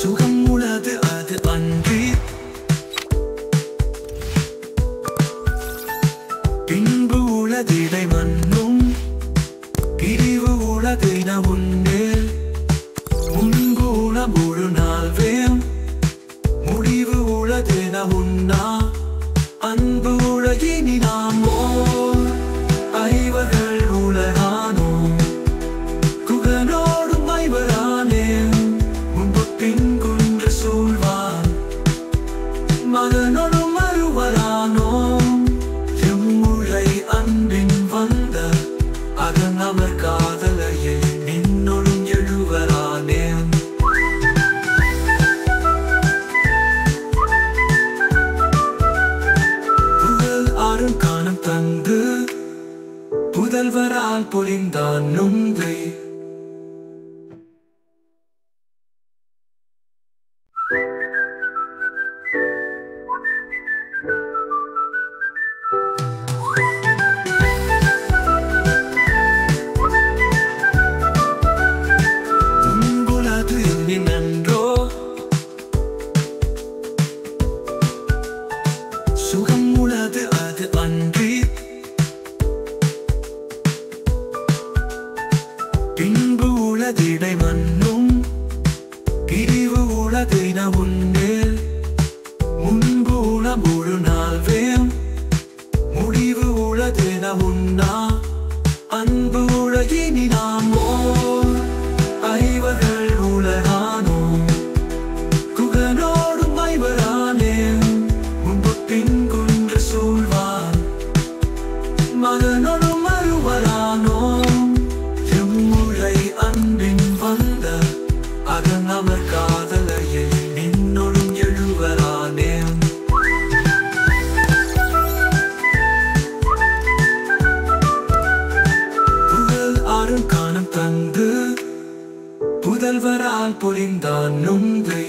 சுகம் உளது அது அன்றி பின்பு உளதிடை மன்னும் பிரிவு உளதின உன்னேல் முன்பு உள முழு நாள் வேம் முடிவு உளதின உண்ணா அன்பு உலகினி நாமோ ஐவர்கள் உலகானோம் குகனோடும் ஐவரானே முன்பு பின்குன்று சூழ்வான் மகனோடும் அருவரானோம் எம்முழை அன்பின் வந்த அதன் அமர் காதலையே நின்னொடும் எழுவரானேன் காணும் தந்து புதல்வரால் பொழிந்தான் நுந்தை உன்புலது எண்ணி நன்றோ சுகம் உளது அது அன்றி பின்பு உளதிடை மன்னும் பிரிவு உளதின உன்னேல் முன்பு உள முழு நாள் வேம் முடிவு உளதின உண்ணா அன்பு உலகினி நாமோ ஐவர்கள் உலகானோம் குகனோடும் ஐவரானே முன்பு பின்குன்று சூழ்வான் மகனோடும் அருவரானோம் எம்முழை அன்பின் வந்த அதன் அமர் காதலையே நின்னொடும் எழுவரானேன் புகழ் ஆறும் காணும் தந்து புதல்வரால் பொழிந்தான் நுந்தை